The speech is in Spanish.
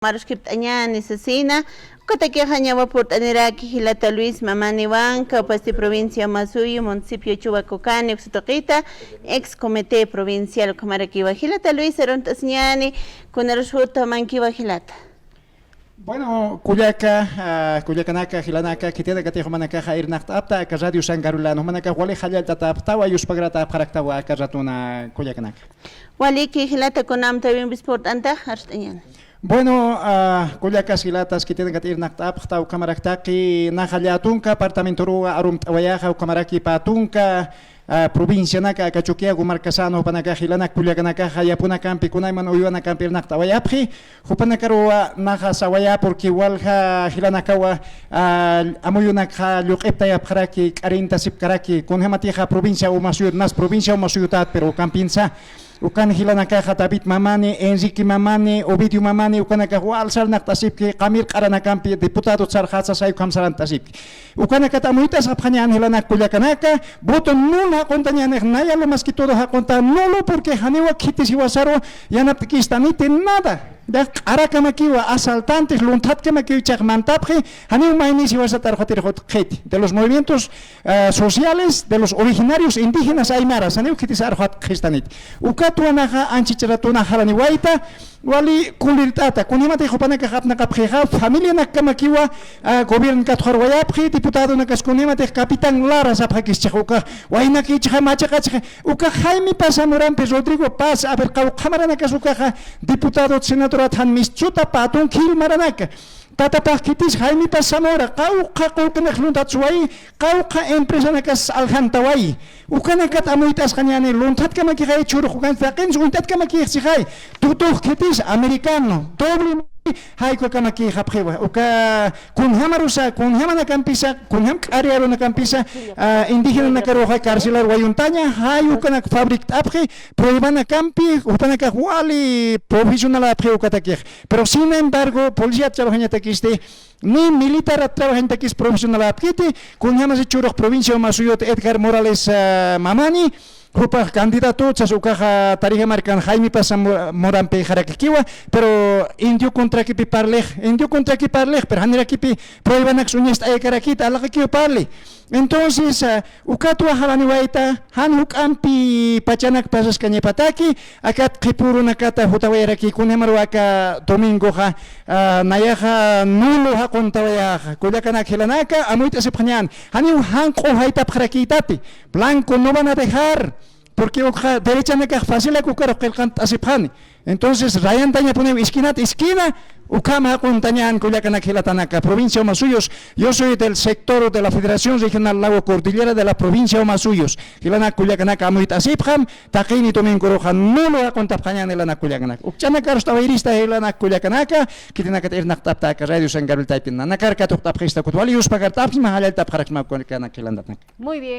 Marushkip Añan y Cecina, Cotaque Jañaba Portaniraki, Gilata Luis, Mamani Banca, Pasti Provincia Masuyo, Municipio Chubacocane, Xotoquita, ex Comité Provincial Camaraquiva, Gilata Luis, Erontasñani, con el Shuta Manquiva Gilata. Bueno, Culiacanaca, Gilanaka, Kiteda Catejo Manacaja, Irnacht Apta, Radio San Carolano, Manaca, Wale Hayal Tawa, Yuspagrata, Paractawa, Casatuna, Culiacanaca. Waliki Gilata con Amta Bisport Anta, Arstañan. Bueno, Culiacas Gilatas, que tienen que ir Nachtapta, o Camaractaki, Najayatunca, Apartamento Rua, Arum Tawayaja, o Camaraki Patunca, provincia Naka, Cachuquia, Gumarcasano, Panaca, Gilana, Culiacanaca, Yapuna Campi, Kunaiman, Uyana Campi, Nachtawayapri, Jupanacarua, Naja Sawaya, porque Walja, Gilanakawa, Amuyunaka, Lukepta Yapraki, Carinta Sipkaraki, con Hematija, provincia o Masuyut, más provincia o Masuyutat, pero Campinza. Ukan Gilanaka David Mamani, Enrique Mamani, Ovidio Mamani, Ukanaka Walsar Naktasipki, Kamil Karanakampi, diputado Sarhatsa Sai Kamsarantasipki. Ukanaka Tamuitas Apanian Hilanak Culiacanaka, voto nula contañan Naya lo más que todo ha contado nulo porque Hanewa Kitis y Wasaro Yanapkistanite nada. De Aracamaquiwa, asaltantes, Luntatcamaquiwa, Chagmantapje, Haneu Mainis y Wasatarjotirjot, de los movimientos sociales de los originarios indígenas aymaras, Haneu Kitis Arjot Gistanit. Ukatuanaja, Anchicharatuna Halaniwaita, Wali Kulirtata, Kunimate Hopanaka Hapnakapjeja, familia Nakamaquiwa, gobierno Katharwayapje, diputado Nakaskunimate, capitán Lara Zapakis Chahuka, Wainaki Chamachakacha, Uka Jaime Pasamorampes, Rodrigo Paz, Abercau Camaranakasukaja, diputado senador. Han mischuta patun kil maranaka tata pakitis Jaime Pasamora kauka kulkanak luntatsuai kauka empresa nakas alhantawai ukanakat amuitas kanyane luntat kamakihay churukan takin untat kamakihay tutuh kitis americano doble Haiko Kamaki Haprewa, Uka Kunhamarusa, Kunhamana Campisa, Kunham Ariarona Campisa, indígena Nakaroja, Carcelar, Wayuntaña, Hayukanak Fabric Apre, Prohibana Campi, Upanaka Wali, provisional Apreukatakir. Pero sin embargo, Policía Trabaja Taquiste, ni militar trabaja en Taquis profesional Apkite, Kunhamas Churok, provincia Masuyot Edgar Morales Mamani. Grupa candidato, Chasucaja, Tarija Marcan, Jaime Pasam Morampe, Jaraquiwa, pero indio contra que parle, pero Hanera Kipi, prohíbanak unista a Caraquita, a la que parle. Entonces, Ucatua Halaniwaita, Hanuk Ampi, Pachanak Pasas Cañepataki, Akat Kipuru Nakata, Hutawayaki, Kunemaruaka, Domingoja, Nayaja, Nuloja Contawayaja, Kuyakanak Helanaka, Amuita Sepañan, Hanu Hanko Haita Praquitati, Blanco no van a dejar. Porque derecha me queda fácil a cucar que el canta asipani. Entonces, Rayan Taña pone esquina, Ukama Contañan, Culiacanaquilatanaka, provincia Omasuyos. Yo soy del sector de la Federación Regional Lago Cordillera de la provincia Omasuyos. Hilana Culiacanaca, Amuita Asipjam, Taquini Tomingoroja, no lo ha contado en el Anaculiacanaca. Uchana Carstavirista, Hilana Culiacanaca, que tiene que tener Naktaptaka, Radio San Gabriel Taipin, Nakarka, Toptapista, Kutualius, Pagartapis, Mahalta, Parakma, Culiacanaquilandanak. Muy bien.